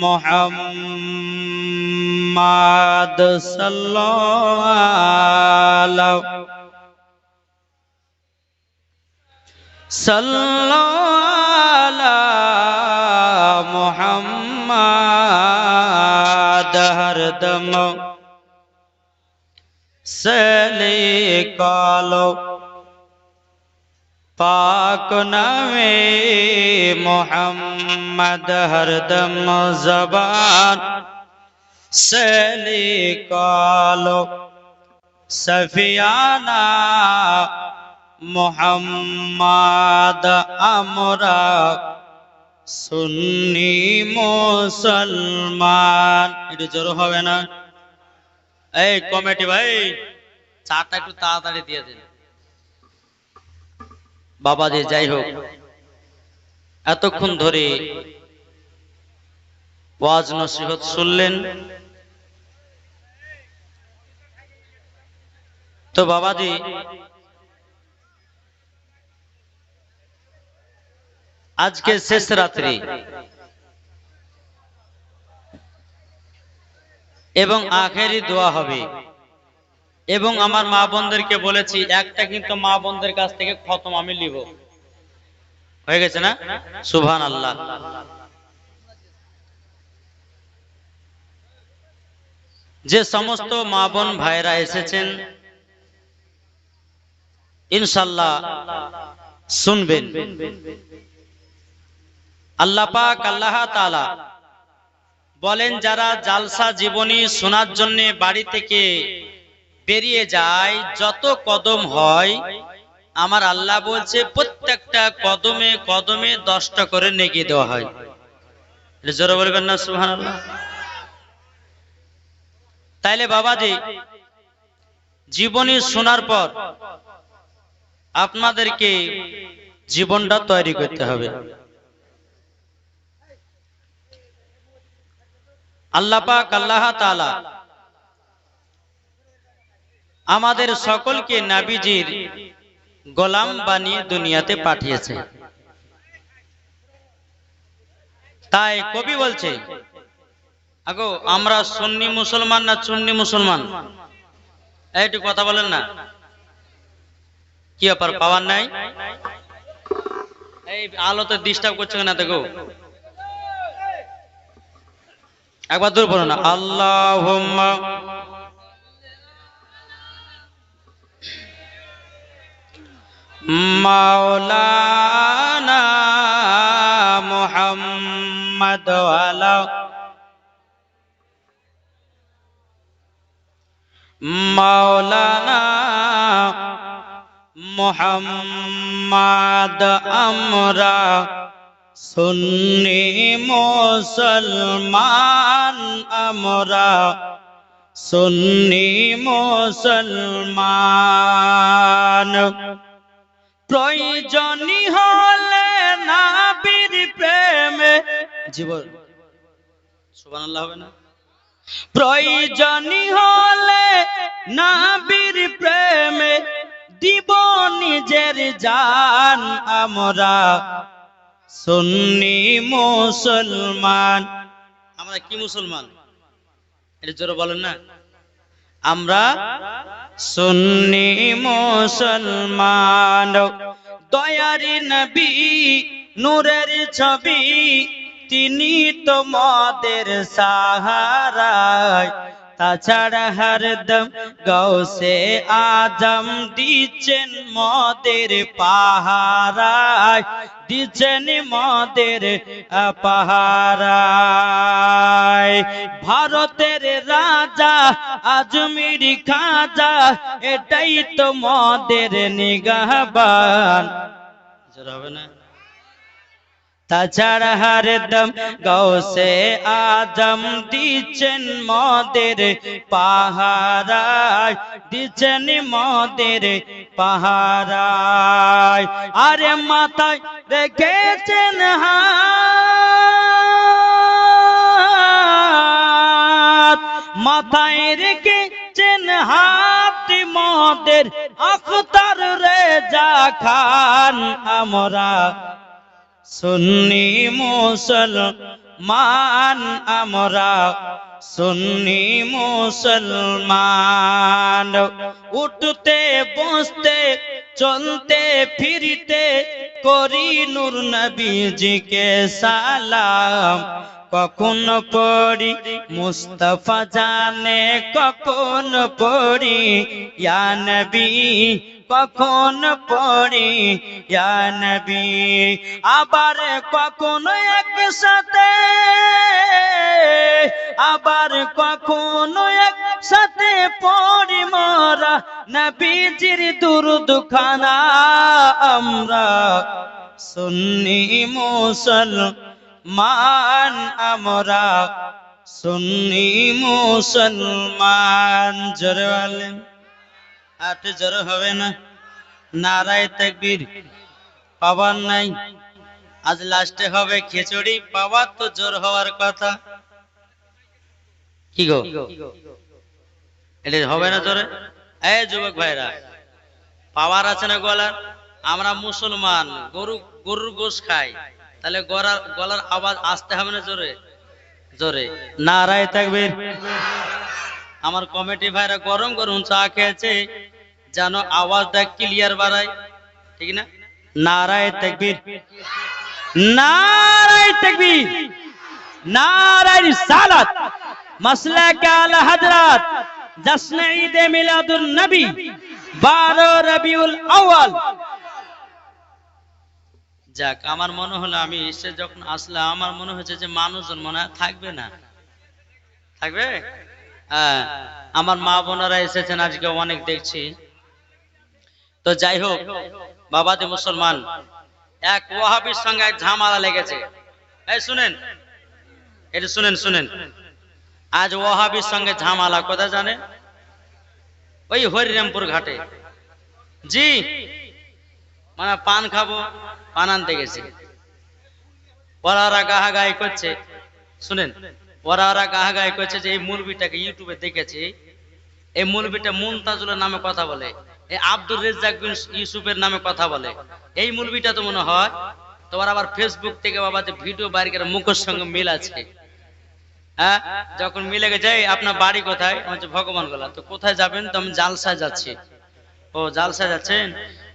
মুহাম্মাদ সাল্লাল্লাহু মুহাম্মাদ হরদম সলিকালো पाक नामे मोहम्मद हरदम ज़बान से निकालो सफियाना मोहम्मद हमरा सुन्नी मुसलमान এটা জোর হবে না এই কমিটি ভাই চাটা একটু তাড়াতাড়ি দিয়ে দেন বাবাজি যাই হোক এতক্ষণ ধরে ওয়াজ নসিহত শুনলেন তো বাবাজি আজকে শেষ রাত্রি এবং আখেরি দোয়া হবে এবং আমার মা বোনদেরকে বলেছি একটা কিন্তু মা বোনদের কাছ থেকে খতম আমি নিব হয়ে গেছে না সুবহানাল্লাহ যে সমস্ত মা বোন ভাইরা এসেছেন ইনশাআল্লাহ শুনবেন আল্লাহ পাক আল্লাহ তাআলা বলেন যারা জালসা জীবনী শোনার জন্য বাড়ি থেকে বেরিয়ে যায় যত কদম হয় আমার আল্লাহ বলছে প্রত্যেকটা কদমে কদমে 10টা করে নেকি দেওয়া হয় জোরে বলবেন না সুবহানাল্লাহ তাইলে বাবাজি জীবনী শোনার পর আপনাদেরকে জীবনটা তৈরি করতে হবে আল্লাহ পাক আল্লাহ তাআলা আমাদের সকলকে নবীজির গোলাম বানিয়ে দুনিয়াতে পাঠিয়েছে তাই কবি বলছে আগো আমরা সুন্নি মুসলমান না চুন্নি মুসলমান এইটু কথা বলেন না কি ব্যাপার পাওয়ার নাই এই আলোতে ডিস্টার্ব করছে না দেখো একবার দূর বলো না আল্লাহুম্মা মাওলানা মুহাম্মদ ওয়ালা মাওলানা মুহাম্মদ আমরা সুন্নি মুসলমান আমরা সুন্নি মুসলমান প্রয়োজনী হলে নবীর প্রেমে জীবন সুবহানাল্লাহ হবে না প্রয়োজনী হলে নবীর প্রেমে দিব নিজের জান আমরা সুন্নি মুসলমান আমরা কি মুসলমান এটা জোরে বলেন না আমরা সুন্নি মুসলমান দয়ারি নবী নূরের ছবি তিনি তোমাদের সাহারা তাছাড়া হরদম গৌসে আজম দিচ্ছেন মদের পাহারায় দিচ্ছেন মদের পাহারায় ভারতের রাজা আজমির খাজা এটাই তো মদের নিগাহবান হবে না তাছাড়া হরদম গৌসে আজম দিচ্ছেন মদের পাহারায় দিচ্ছেন মদের পাহারায় আরে মাথায় রেখেছেন হাত মাথায় রেখেছেন হাত মদের আখতার রেজা খান আমরা সুন্নি মুসলমান আমরা, সুন্নি মুসলমান। উঠতে বসতে চলতে ফিরতে করি নূর নবীজিকে সালাম। কখন পড়ি মুস্তাফা জানে, কখন পড়ি ইয়া নবী, কখন পড়ি ইয়া নবী। আবার কখনো একসাথে, আবার কখনো একসাথে পড়ি মোরা নবীজির দুরূদ খানা আমরা। সুন্নি মুসলমান আমরা, সুন্নি মুসলমান। জোরে বলেন, আটে জোরে হবে না? নারায়ে তাকবীর। পাওয়ার নাই, আজ লাস্টে হবে খিচুড়ি। পাওয়ার তো জোর হওয়ার কথা। কি গো, এটা হবে না জোরে? এই যুবক ভাইরা, পাওয়ার আছে না গলার? আমরা মুসলমান, গরুর গোশ খাই, তাহলে গলার আওয়াজ আসতে হবে না জোরে জোরে? নারায়ে তাকবীর। আমার কমিটি ভাইরা গরম গরম চা খেয়েছে, যেন আওয়াজটা ক্লিয়ার বাড়ায়, ঠিক না? নারায়ে তাকবীর, নারায়ে তাকবীর, নারায়ে রিসালাত। মাসলাক আলা হযরত জশ্ন ঈদ মিলাদুন নবী 12 রবিউল আউয়াল। যাক, আমার মনে হলো আমি এসে যখন আসলাম, আমার মনে হচ্ছে যে মানুষজন মনে হয় থাকবে না। থাকবে? হ্যাঁ, আমার মা বোনেরা এসেছেন আজকে অনেক দেখছি। তো যাই হোক বাবাজি মুসলমান, এক ওয়াহাবির সঙ্গে এক ঝামেলা লেগেছে। এই শুনেন, এটা শুনেন শুনেন। আজ ওয়াহাবির সঙ্গে ঝামেলা কোথায় জানেন? ওই হরিরামপুর ঘাটে। জি, মানে পান খাবো, পান আনতে গেছি। ওরা গাহাগাই করছে, শুনেন, ওরা গাহাগাই করছে যে এই মুলবিটাকে ইউটিউবে দেখেছি, এই মুলবিটা মুনতাজুলের নামে কথা বলে, এই আব্দুর রেজ্জাক বিন ইউসুফের নামে কথা বলে। এই মুলবিটা তো মনে হয় তোমার আবার ফেসবুক থেকে বাবা যে ভিডিও বাইর করে মুখের সঙ্গে মিল আছে। হ্যাঁ, যখন মিলে গেছে আপনার বাড়ি কোথায়? আমার ভগবান গোলা। তো কোথায় যাবেন? তো আমি জালসায় যাচ্ছি। ও জালসায় যাচ্ছেন?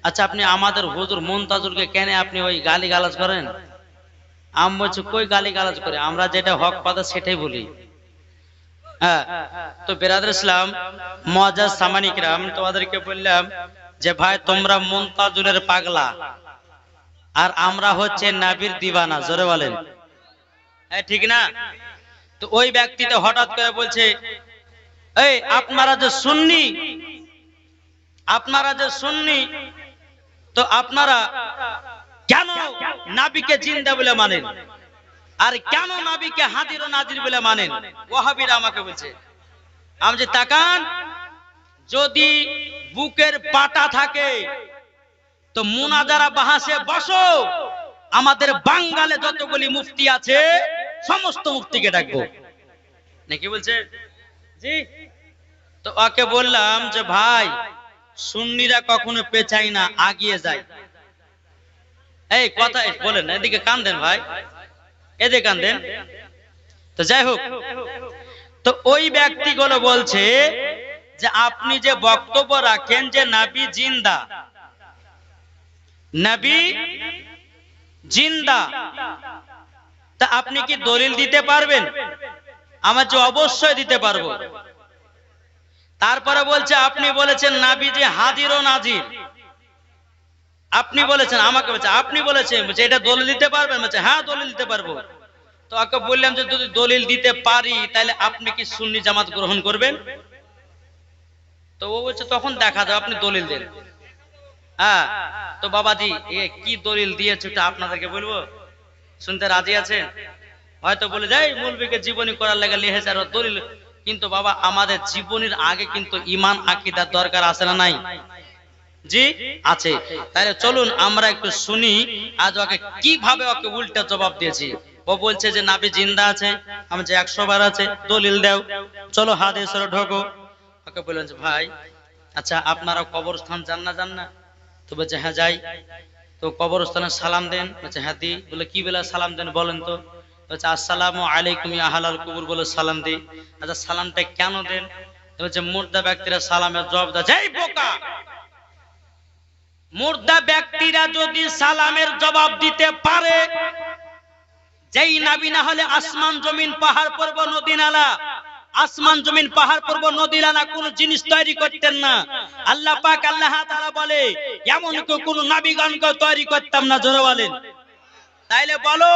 আচ্ছা, আপনি আমাদের হুজুর মুনতাজুলকে কেন আপনি ওই গালি গালাজ করেন? আমি বলছি কই গালি গালাজ করে, আমরা যেটা হক কথা সেটাই বলি। হ্যাঁ, তো বেরাদর ইসলাম মুআজ্জাজ সামানী কিরাম, তোমাদেরকে বললাম যে ভাই তোমরা মুনতাজুলের পাগলা আর আমরা হচ্ছে নবীর দিওয়ানা। জোরে বলেন, হ্যাঁ ঠিক না? তো ওই ব্যক্তিটা হঠাৎ করে বলছে, এই আপনারা যে সুন্নি, আপনারা যে সুন্নি, তো আপনারা কেন নবীকে জিন্দা বলে মানেন, আর কেন নবীকে হাজির ও নাজির বলে মানেন? ওয়াহাবিরা আমাকে বলছে। আমি যে তাকান, যদি বুকের পাটা থাকে তো মুনাজারা বাহাসে বসো, আমাদের বাঙ্গালে যতগুলি মুফতি আছে সমস্ত মুফতিকে ডাকবো, নাকি বলছে? জি। তো ওকে বললাম যে ভাই, সুন্নিরা কখনো পেছাই না, আগিয়ে যায়। এই কথা বলেন, এদিকে কান দেন ভাই, এদিকে কান দেন। তো যাই হোক, তো ওই ব্যক্তিগুলো বলছে যে আপনি যে বক্তব্য রাখেন যে নবী জিন্দা, নবী জিন্দা, তা আপনি কি দলিল দিতে পারবেন? আমার যে অবশ্যই দিতে পারবো। তারপরে বলছে আপনি বলেছেন নবী যে হাজির ও নাজির, আপনি বলেছেন, আমাকে বলছে আপনি বলেছেন, বলছে এটা দলিল দিতে পারবেন? বলছে হ্যাঁ দলিল দিতে পারবো। তো ওকে বললাম যে যদি দলিল দিতে পারি তাহলে আপনি কি সুন্নি জামাত গ্রহণ করবেন? তো ও বলছে তখন দেখা যাবে, আপনি দলিল দেন। হ্যাঁ, তো বাবাজি কি দলিল দিয়েছে ওটা আপনাদেরকে বলবো, শুনতে রাজি আছেন? হয়তো বলে যায় মৌলবীকে জীবনী করার লাগে লিখেছে আর দলিল, কিন্তু বাবা আমাদের জীবনীর আগে কিন্তু ঈমান আকীদার দরকার আছে না নাই? জি আছে। তাহলে চলুন আমরা একটু শুনি আজ ওকে কিভাবে ওকে উল্টা জবাব দিয়েছি। ও বলছে যে নবী জিন্দা আছে, আমি যে 100 বার আছে, দলিল দাও, চলো হাদিসে ঢোকো। ওকে বললেন যে ভাই আচ্ছা আপনারা কবরস্থান যান না? তো বলছে হ্যাঁ যাই। তো কবরস্থানে সালাম দেন, বলছে হ্যাঁ দিই। বলে কি বলে সালাম দেন বলেন তো? বলছে আসসালামু আলাইকুম ইয়া আহলাল কুবুর বলে সালাম দিই। আচ্ছা সালামটা কেন দেন? বলছে মুর্দা ব্যক্তিরা সালামের জবাব দেয়। এই বোকা, মুর্দা ব্যক্তিরা যদি সালামের জবাব দিতে পারে, যেই নবী না হলে আসমান জমিন পাহাড় পর্বত নদী নালা, আসমান জমিন পাহাড় পর্বত নদী নালা কোন জিনিস তৈরি করতেন না। আল্লাহ পাক আল্লাহ তাআলা বলে এমন কোন নবীগণকে তৈরি করতাম না। জোরে বলেন। তাইলে বলো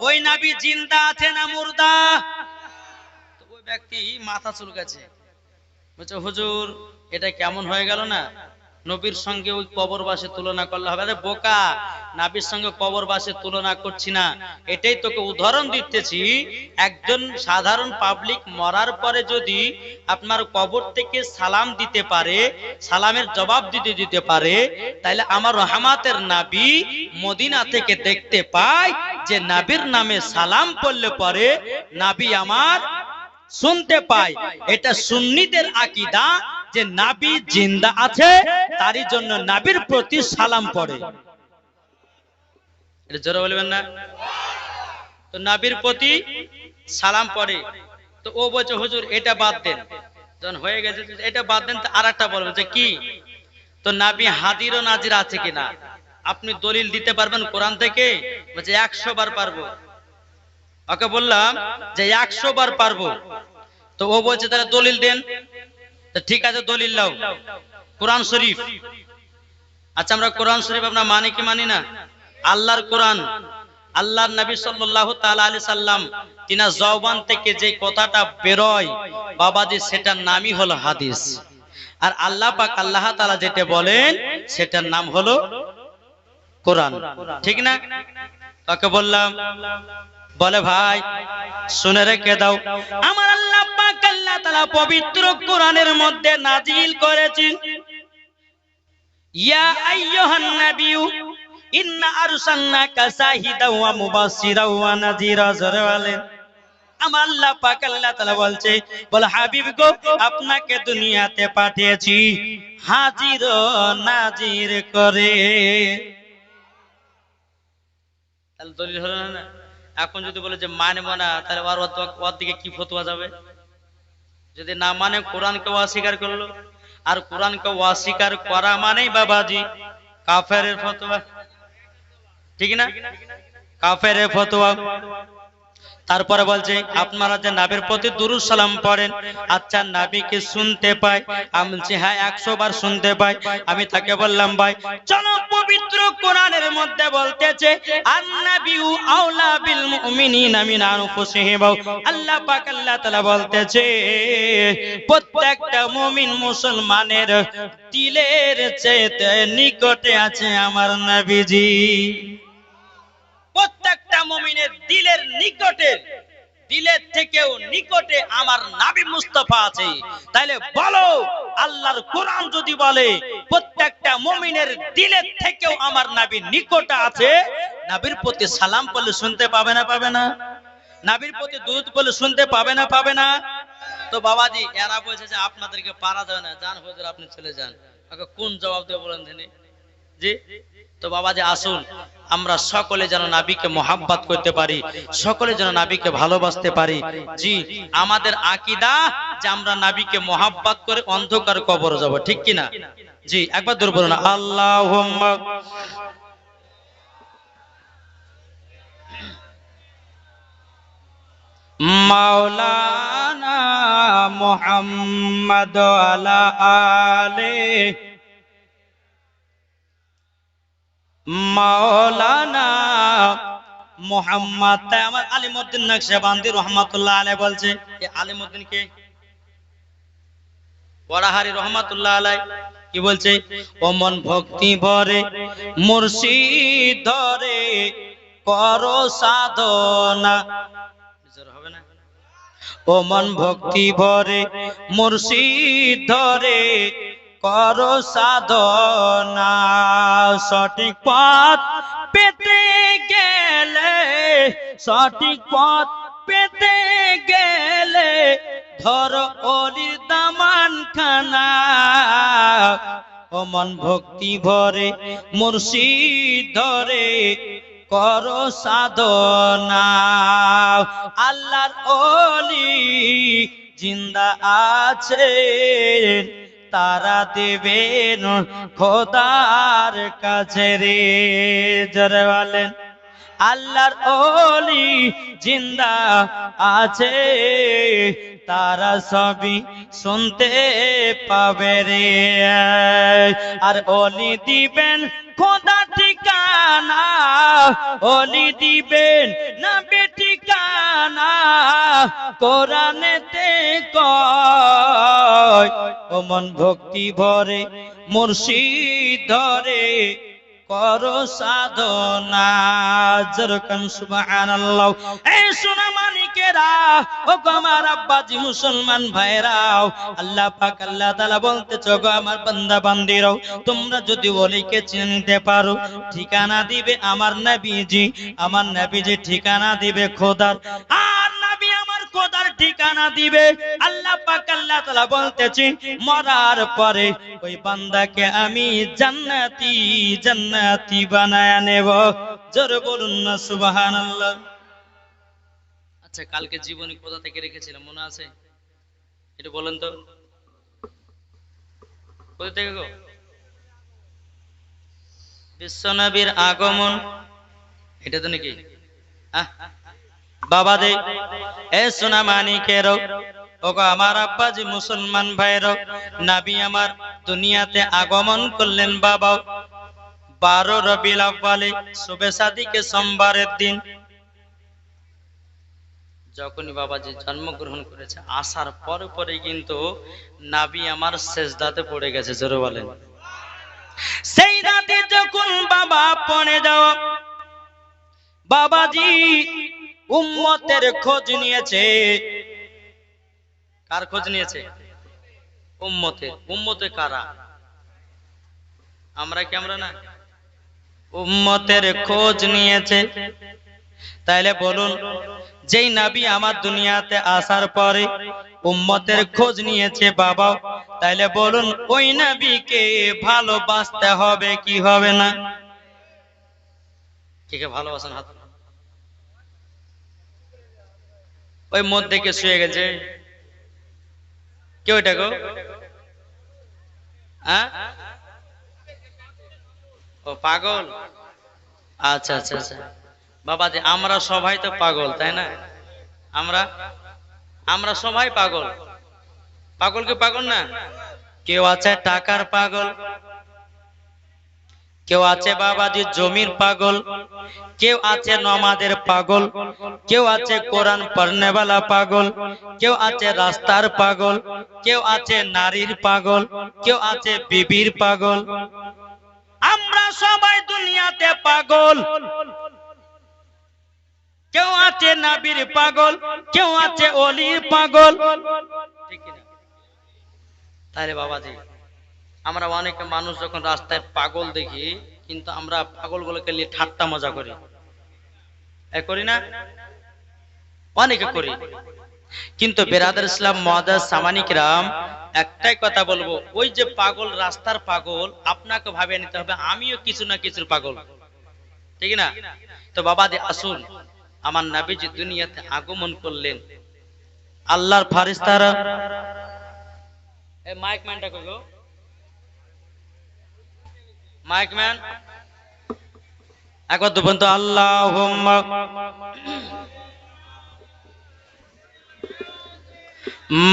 ওই নবী জিন্দা আছে না মুর্দা? তো ওই ব্যক্তি মাথা চুলকাছে, বলছে হুজুর এটা কেমন হয়ে গেল না, নবীর সঙ্গে ওই কবরবাসী তুলনা করলে হবে? আরে বোকা, নবীর সঙ্গে কবরবাসী তুলনা করছি না, এটাই তোকে উদাহরণ দিতেছি। একজন সাধারণ পাবলিক মরার পরে যদি আপনার কবর থেকে সালাম দিতে পারে, সালামের জবাব দিতে পারে, তাহলে আমার রহমাতের নবী মদিনা থেকে দেখতে পায় যে নবীর নামে সালাম পড়লে পরে নবী আমার শুনতে পায়। এটা সুন্নিদের আকীদা যে নবী জিন্দা আছে, তারই জন্য নবীর প্রতি সালাম পড়ে। এটা জোরে বলবেন না? তো নবীর প্রতি সালাম পড়ে। তো ও বলছে হুজুর এটা বাদ দেন, যখন হয়ে গেছে এটা বাদ দেন, তো আরেকটা বলবেন যে কি? তো নবী হাজির ও নাজির আছে কিনা আপনি দলিল দিতে পারবেন কোরআন থেকে? বলছে 100 বার পারবো। ওকে বললাম যে 100 বার পারবো। তো ও বলছে তাহলে দলিল দেন। ঠিক আছে দলিল লাও, কোরআন শরীফ। আচ্ছা আমরা কোরআন শরীফ আমরা মানি কি মানি না? আল্লাহর কোরআন, আল্লাহর নবী সাল্লাল্লাহু তাআলা আলাইহি সাল্লাম তিনার জবান থেকে যে কথাটা বেরোয় বাবাজি, সেটার নামই হলো হাদিস। আর আল্লাহ পাক আল্লাহ তাআলা যেটা বলেন সেটার নাম হলো কোরআন, ঠিক না? তাকে বললাম, বলে ভাই শুনে রেখে দাও, আমার আল্লাহ পাক আল্লাহ তাআলা পবিত্র কোরআনের মধ্যে নাজিল করেছেন ইয়া আইয়ুহান নাবিয়্যু ইন্না আরসালনাকা শাহিদাও ওয়া মুবাশশিরাও ওয়া নাযীরা। জোরে বলেন। আমার আল্লাহ পাক আল্লাহ তাআলা বলছে, বল হাবিব গো আপনাকে দুনিয়াতে পাঠিয়েছি হাজির ও নাজির করে। তাহলে দলিল হলো না? এখন যদি বলে যে মানব না, তাহলে ওর দিকে কি ফতোয়া যাবে? যদি না মানে কোরআনকে অস্বীকার করলো, আর কোরআনকে অস্বীকার করা মানেই বাবাজি কাফেরের ফতোয়া, ঠিক না? কাফেরের ফতোয়া। তারপরে বলছে আপনারা যে নবীর প্রতি দুরূদ সালাম পড়েন, আচ্ছা নবীকে শুনতে পায়? আমি বলছি হ্যাঁ 100 বার শুনতে পাই। আমি তাকে বললাম ভাই চলো পবিত্র কোরআনের মধ্যে বলতেছে আন-নাবিয়্যু আওলা বিল মুমিনিনা মিন আনফুসিহিম। আল্লাহ পাক আল্লাহ তাআলা বলতেছে প্রত্যেকটা মুমিন মুসলমানের দিলের চেয়ে নিকটে আছে আমার নবীজি। প্রত্যেকটা মুমিনের দিলের নিকটে, দিলের থেকেও নিকটে আমার নবী মুস্তাফা আছে। তাইলে বলো আল্লাহর কোরআন যদি বলে প্রত্যেকটা মুমিনের দিলের থেকেও আমার নবী নিকটে আছে, নবীর প্রতি সালাম পড়লে শুনতে পাবে না পাবে না? নবীর প্রতি দুরূদ পড়লে শুনতে পাবে না পাবে না? তো বাবাজি এরা বলছে যে আপনাদেরকে পারা যাবে না, যান হুজুর আপনি চলে যান। ওকে কোন জবাব দেব বলেন তিনি? জি। তো বাবাজি আসুন আমরা সকলে যেন নবীকে মোহাব্বত করতে পারি, সকলে যেন নবীকে ভালোবাসতে পারি। জি, আমাদের আকীদা যে আমরা নবীকে মোহাব্বত করে অন্ধকার কবরে যাব, ঠিক কি না? জি, একবার দূর বলুন আল্লাহুম্মা। মাওলানা মুহাম্মদ আলা আলে মাওলানা মুহাম্মদ। তাই আমার আলিমউদ্দিন নকশবন্দি রহমাতুল্লাহ আলাইহি বলছে, এই আলিমউদ্দিন কে? ওয়ারাহারি রহমাতুল্লাহ আলাইহি কি বলছে? ও মন ভক্তি ভরে মুর্শিদ ধরে করো সাধনা। হবে না? ও মন ভক্তি ভরে মুর্শিদ ধরে করো সাধনা, সঠিক পথ পেতে গেলে, সঠিক পথ পেতে গেলে ধরো অলির দামান খানা। ও ও মন ভক্তি ভরে মুর্শিদ ধরে করো সাধনা। আল্লাহর ওলি জিন্দা আছে, তারা দেবেন খোদার কাছে রে। জোরে বলেন আল্লাহর ওলি জিন্দা আছে, তারা সবই শুনতে পাবে রে। আর ওলি দিবেন খোদা ঠিকানা, ওলি দিবেন নবী ঠিকানা, কোরআনেতে কয় ও মন ভক্তি ভরে মুর্শিদ ধরে করো সাধনা। যেরকম সুবহানাল্লাহ। এই সোনা মানিকেরা, ও গো আমার আব্বাজি মুসলমান ভাইরাও, আল্লাহ পাক আল্লাহ তাআলা বলতেছে গো আমার বান্দা বান্দিরাও, তোমরা যদি ওলিকে চিনতে পারো, ঠিকানা দিবে আমার নবীজি, আমার নবীজি ঠিকানা দিবে খোদার, আর নবী আমার খোদার ঠিকানা দিবে। আল্লাহ পাক আল্লাহ তাআলা বলতেছে মরার পরে ওই বান্দাকে আমি জান্নাতি জান্নাতি বানায় নেব। জোরে বলুন না সুবহানাল্লাহ। আচ্ছা, কালকে জীবনী কোথা থেকে রেখেছিলাম মনে আছে? এটা বলেন তো, কোথা থেকে গো? বিশ্বনবীর আগমন, এটা তো নাকি বাবা দে। এ সোনা মানিকেরও, ওগো আমার আব্বাজি মুসলমান ভাইরও, নবী আমার দুনিয়াতে আগমন করলেন বাবা 12 রবিউল আউয়ালে, শুবে সাদিকে সোমবারের দিন। যখনই বাবাজি জন্মগ্রহণ করেছে, আসার পরে পরে কিন্তু নবী আমার সেজদাতে পড়ে গেছে। জোরে বলেন। সেই রাতে যখন বাবা পড়ে যাও, বাবাজি উম্মতের খোঁজ নিয়েছে। কার খোঁজ নিয়েছে? উম্মতের। উম্মতে কারা? আমরা কি আমরা না? উম্মতের খোঁজ নিয়েছে। তাইলে বলুন, যেই নবী আমার দুনিয়াতে আসার পরে উম্মতের খোঁজ নিয়েছে বাবা, তাইলে বলুন ওই নবীকে ভালোবাসতে হবে কি হবে না? কে কে ভালোবাসেন হাত? ওই মধ্যে কে শুয়ে গেছে? কে ওইটা গো? ও পাগল। আচ্ছা আচ্ছা আচ্ছা বাবাজি, আমরা সবাই তো পাগল, তাই না? আমরা আমরা সবাই পাগল। পাগল কি পাগল না? কেউ আছে টাকার পাগল, কেউ আছে বাবাজি জমির পাগল, কেউ আছে নমাজের পাগল, কেউ আছে কোরআন পড়নেওয়ালা পাগল, কেউ আছে রাস্তার পাগল, কেউ আছে নারীর পাগল, কেউ আছে বিবির পাগল। আমরা সবাই দুনিয়াতে পাগল। কেউ আছে নবীর পাগল, কেউ আছে ওলির পাগল, ঠিক না? তাহলে বাবাজি, আমরা অনেক মানুষ যখন রাস্তায় পাগল দেখি, কিন্তু আমরা পাগলগুলোকে নিয়ে ঠাট্টা মজা করি, করি না? অনেকে করি। কিন্তু বেরাদার ইসলাম মুআজ্জাজ সামানিক রাম, একটাই কথা বলবো, ওই যে পাগল, রাস্তার পাগল, আপনাকে ভাবে নিতে হবে আমিও কিছু না কিছুর পাগল, ঠিক না? তো বাবাজি আসুন, আমার নবীজি দুনিয়াতে আগমন করলেন, আল্লাহর ফেরেশতারা, এই মাইক ম্যানটা কই গো? মাইক ম্যান একবার তো বলতো আল্লাহুম্মা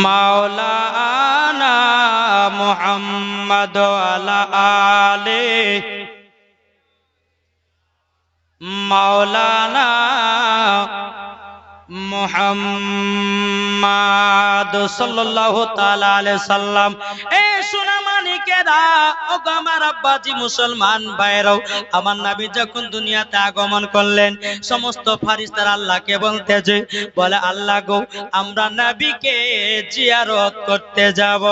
মাওলানা মুহাম্মদ আলা আলে মাওলানা মুহাম্মদ সাল্লাল্লাহু তাআলা আলাইহি সাল্লাম। এ সোনা মানিকেরা, ও আমার আব্বাজি মুসলমান ভাইরাও, আমার নবী যখন দুনিয়াতে আগমন করলেন, সমস্ত ফেরেশতারা আল্লাহকে বলতেছে, বলে আল্লাহ গো, আমরা নবীকে জিয়ারত করতে যাব।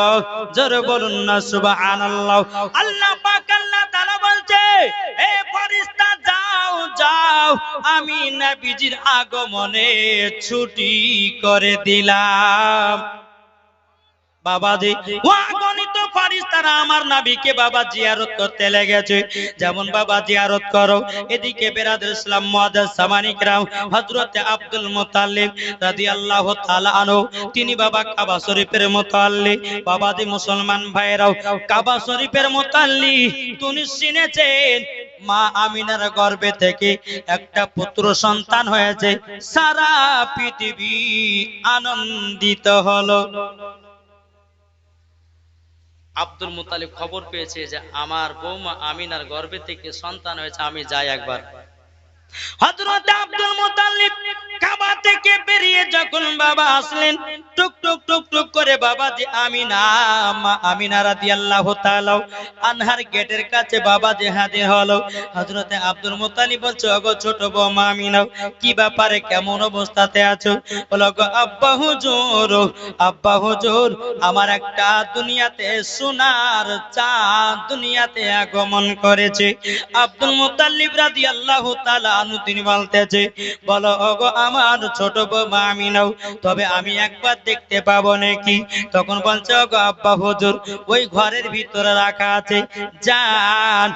জোরে বলুন না সুবহানাল্লাহ। আল্লাহ পাক আল্লাহ তাআলা বলছে, এ ফেরেশতা যাও যাও, আমি নবীজির আগমনে ছুটি করে দিলাম। বাবাজি, অগণিত ফারিস্তারা আমার নবীকে বাবা জিয়ারত করতে লেগেছে। যেমন বাবা জিয়ারত করো, এদিকে বেরাদুল ইসলাম মুআজ্জাজ সামানী کرام হযরত আব্দুল মুত্তালিব রাদিয়াল্লাহু তাআলা আনহু, তিনি বাবা কাবা শরীফের মুতাল্লি। বাবাজি মুসলমান ভাইরাও, কাবা শরীফের মুতাল্লি তিনি শুনেছেন মা আমিনার গর্ভে থেকে একটা পুত্র সন্তান হয়েছে। সারা পৃথিবী আনন্দিত হলো। আব্দুল মুত্তালিব খবর পেয়েছে যে আমার বৌমা আমিনার গর্ভে থেকে সন্তান হয়েছে, আমি যাই একবার। হযরত আব্দুল মুত্তালিব কাবা থেকে বেরিয়ে যখন বাবা আসলেন, টুক টুক টুক টুক করে বাবাজি আমিনা, মা আমিনা রাদিয়াল্লাহু তাআলা আনহার গেটের কাছে বাবাজি হাজির হলো। হযরত আব্দুল মুত্তালিব বলছে, ওগো ছোট বৌমা আমিনা, কি ব্যাপারে, কেমন অবস্থাতে আছো? বলো, গো আব্বা হুজুর, আব্বা হুজুর, আমার একটা দুনিয়াতে সোনার চাঁদ দুনিয়াতে আগমন করেছে। আব্দুল মুত্তালিব রাদিয়াল্লাহু তাআলা আনহু তিনি বলতেছে, বলো ওগো আমার ছোট বৌমা আমিনা, তবে আমি একবার দেখতে পাবো নাকি? তখন বলছে, ওগো আব্বা হুজুর, ওই ঘরের ভিতরে রাখা আছে, জান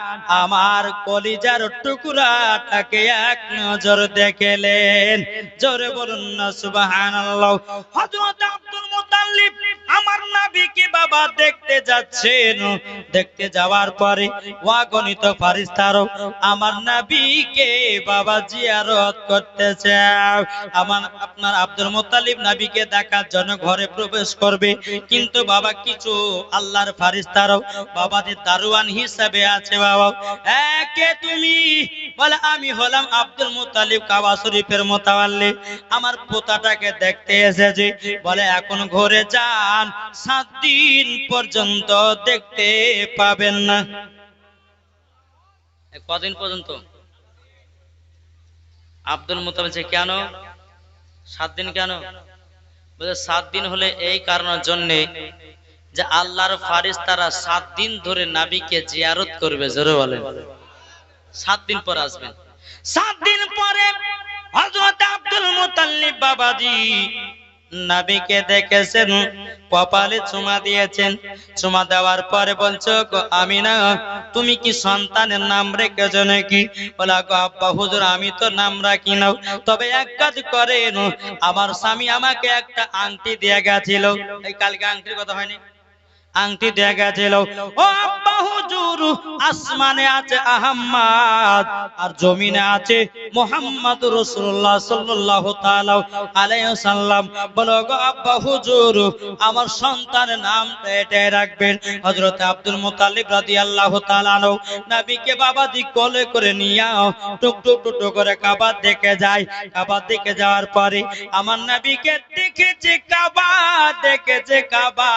আমার কলিজার টুকরাটাকে এক নজর দেখলেন। জোরে বলুন না সুবহানাল্লাহ। হযরত আব্দুল মুত্তালিব আমার নবীকে বাবা দেখতে যাচ্ছেন। দেখতে যাওয়ার পরে অগণিত ফেরেশতারা আমার নবীকে বাবা জিয়ারত করতেছে। আমার আপনার আব্দুল মুত্তালিব নবীকে দেখার জন্য ঘরে প্রবেশ করবে, কিন্তু বাবা কিছু আল্লাহর ফেরেশতারা বাবাদের দারোয়ান হিসেবে আছে। বাবা, কে তুমি? বলে, আমি হলাম আব্দুল মুত্তালিব, কাবা শরীফের মুতাওয়াল্লি, আমার পোতাটাকে দেখতে এসেছি। বলে, এখন ঘরে যান, 7 দিন পর্যন্ত দেখতে পাবেন না। কদিন পর্যন্ত? আব্দুল মুত্তালিব বলছে, কেন 7 দিন? কেন? বলে, 7 দিন হলে এই কারণের জন্য যে আল্লাহর ফেরেশতারা 7 দিন ধরে নবীকে জিয়ারত করবে। জোরে বলেন, 7 দিন পর আসবেন। 7 দিন পরে হযরত আব্দুল মুত্তালিব বাবাজি নবীকে দেখেছেন, কপালে চুমা দিয়েছেন। চুমা দেওয়ার পরে বলছো, গো আমিনা, তুমি কি সন্তানের নাম রেখেছো নাকি? বলা, গো আব্বা হুজুর, আমি তো নাম রাখি না, তবে এক কাজ করেন, আমার স্বামী আমাকে একটা আংটি দিয়ে গেছিল। এই কালকে আংটির কথা হয়নি? আংটি দিয়ে গেছিল। ও আব্বা হুজুর, আসমানে আছে আহমদ আর জমিনে আছে মুহাম্মদুর রাসূলুল্লাহ সাল্লাল্লাহু তাআলা আলাইহি ওয়াসাল্লাম। বলো, গো আব্বা হুজুর, আমার সন্তানের নাম এটাই রাখবেন। হযরত আব্দুল মুত্তালিব রাদিয়াল্লাহু তাআলা আনহু নবীকে বাবাজি কোলে করে নিয়ে টুক টুক টুক করে কাবা দেখে যায়। কাবা দেখে যাওয়ার পরে আমার নবীকে দেখেছে কাবা, দেখেছে কাবা,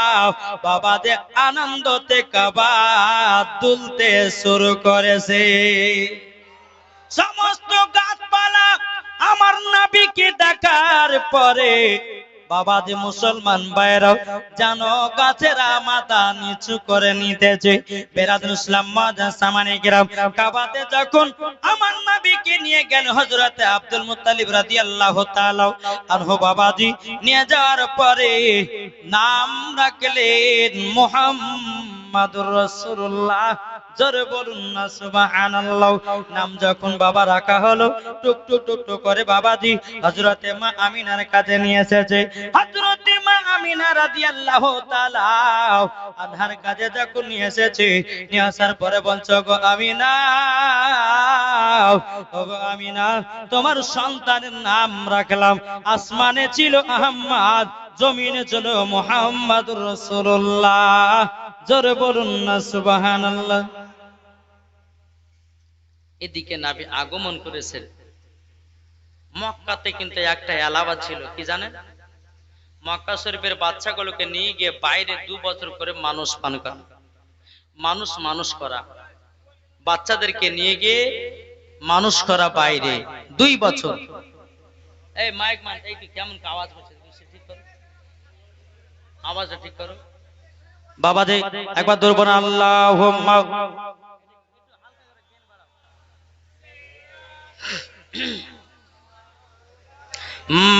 বাবা যে আনন্দতে কাবা দুলতে শুরু করেছে। সমস্ত গাছপালা আমার নবীকে দেখার পরে বাবাজি মুসলমান ভাইরাও জানো, গাছেরা মাথা নিচু করে নিতেছে। বেরাদুল ইসলাম মুআজ্জাজ সামানী کرام কাবাতে যখন আমার নবীকে নিয়ে গেল হযরত আব্দুল মুত্তালিব রাদিয়াল্লাহু তাআলা আনহু, বাবাজি নিয়ে যাওয়ার পরে নাম রাখলেন মুহাম্মাদুর রাসূলুল্লাহ। জোরে বলুন না সুবহানাল্লাহ। নাম যখন বাবা রাখা হলো, টুক টুক টুক টুক করে বাবাজি হযরতে মা আমিনার কাছে নিয়ে এসেছে। হযরতে মা আমিনা রাদিয়াল্লাহু তাআলা আনহার কাছে যখন নিয়ে এসেছে, নিয়ে আসার পরে বলছো, গো আমিনা, ও গো আমিনা, তোমার সন্তানের নাম রাখলাম, আসমানে ছিল আহমদ, জমিনে ছিল মুহাম্মাদুর রাসূলুল্লাহ। জোরে বলুন না সুবহানাল্লাহ। এদিকে নবী আগমন করেছেন। মক্কাতে কিন্তু একটা এলাবা ছিল, কি জানেন? মক্কা শরীফের বাচ্চাগুলোকে নিয়ে গিয়ে বাইরে 2 বছর করে মানুষ পান করা, মানুষ করা, বাচ্চাদেরকে নিয়ে গিয়ে মানুষ করা বাইরে 2 বছর। এই মাইক মান, এই কেমন আওয়াজ হচ্ছে, ঠিক করো, আওয়াজটা ঠিক করো। বাবাজি একবার দূর বলেন আল্লাহুম্মা।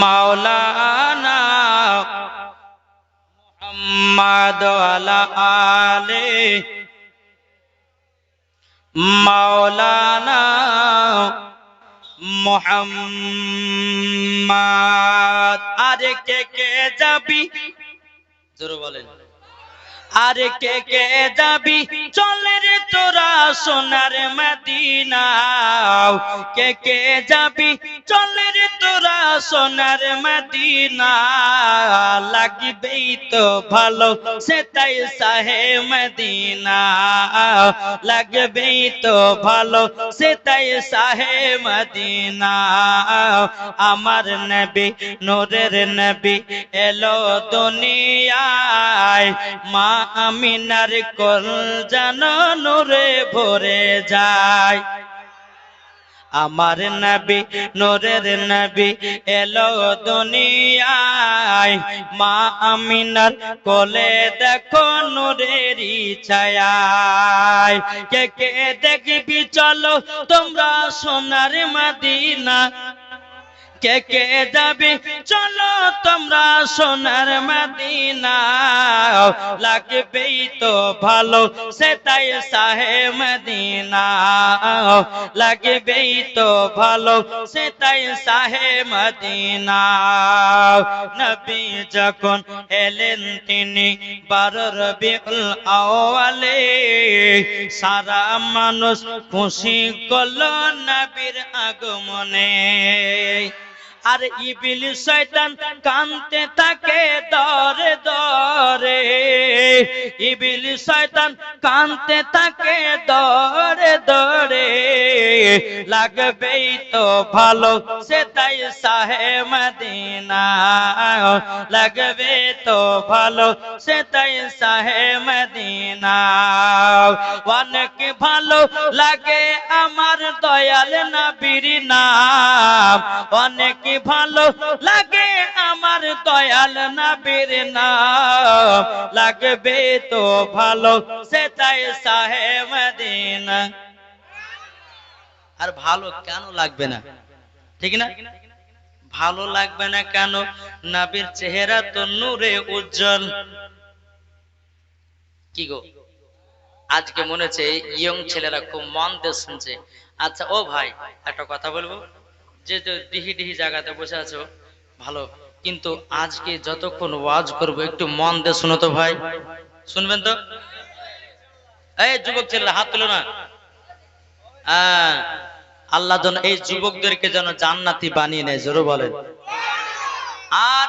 মাওলানা ওয়ালা আলে মাওলানা মুহাম্মদ। আরে কে কে যাবি, জোরে বলেন, আরে কে কে যাবি চলে রে তোরা সোনার মদিনা, কে কে যাবি চলে রে তোরা সোনার মদিনা, লাগবেই তো ভালো সেটাই সাহে মদিনা, লাগবেই তো ভালো সেটাই সাহে মদিনা। আমার নবী নূরের নবী এলো দুনিয়ায়, মা আমিনার কোল যেন নূরে ভরে যায়। আমার নবী নূরের নবী এলো দুনিয়ায়, মা আমিনার কোলে দেখো নূরেরই ছায়া। কে কে দেখবি চলো তোমরা সোনার মদিনা, কে কে যাবে চলো তোমরা সোনার মদিনা, লাগবেই তো ভালো সেটাই সাহে মদিনা, লাগবেই তো ভালো সেটাই সাহে মদিনা। নবী যখন এলেন তিনি 12 রবিউল আউয়ালে, সারা মানুষ খুশি করলো নবীর আগমনে। আর ইবলিস শয়তান কাঁদতে থাকে দরে দরে, ইবলিস শয়তান কাঁদতে থাকে দরে দরে, লাগবেই তো ভালো সেটাই সাহে মদিনা, লাগবে তো ভালো সেটাই সাহে মদিনা। অনেক ভালো লাগে আমার দয়াল নবীর নাম, অনেক ভালো লাগে আমার দয়াল নবীর নাম, লাগবে তো ভালো সেটাই সাহে মদিনা। আর ভালো কেন লাগবে না, ঠিক না? ভালো লাগবে না কেন? নবীর চেহারা তো নূরে উজ্জ্বল। কি গো, আজকে মনে হচ্ছে ইয়ং ছেলেরা খুব মন দিয়ে শুনছে। আচ্ছা ও ভাই, একটা কথা বলবো, যে ডিহি ডিহি জায়গাতে বসে আছো ভালো, কিন্তু আজকে যতক্ষণ ওয়াজ করবো একটু মন দিয়ে শুনো তো ভাই, শুনবেন তো? এই যুবক ছেলেরা হাত তুলো না। আল্লাহ যেন এই যুবকদেরকে যেন জান্নাতি বানিয়ে নেয়, জোরে বলেন। আর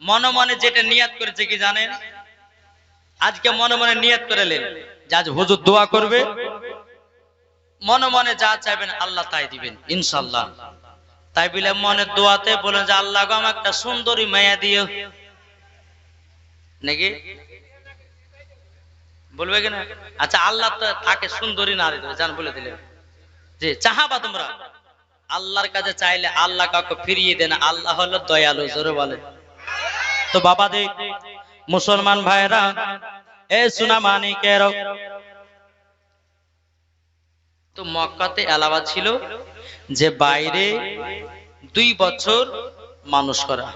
মনে মনে যেটা নিয়াত করেছে কি জানেন, আজকে মনে মনে নিয়াত করে নেন যে আজ হুজুর দোয়া করবে, মনে মনে যা চাইবেন আল্লাহ তাই দিবেন ইনশাআল্লাহ। তাই বলে মনে দোয়াতে বলেন যে আল্লাহ গো আমাকে একটা সুন্দরী মায়া দিও, নাকি বলবে কিনা? আচ্ছা আল্লাহ তো তাকে সুন্দরী নারী দেবে, জান বলে দিলেন যে চাহাবা তোমরা আল্লাহর কাছে চাইলে আল্লাহ কাউকে ফিরিয়ে দেন, আল্লাহ হলো দয়ালু, জোরে বলে। তো বাবা দে মুসলমান ভাইরা, এ সোনা মানিকের, তো মক্কাতে এলাওয়া ছিল যে বাইরে 2 বছর মানুষ করা,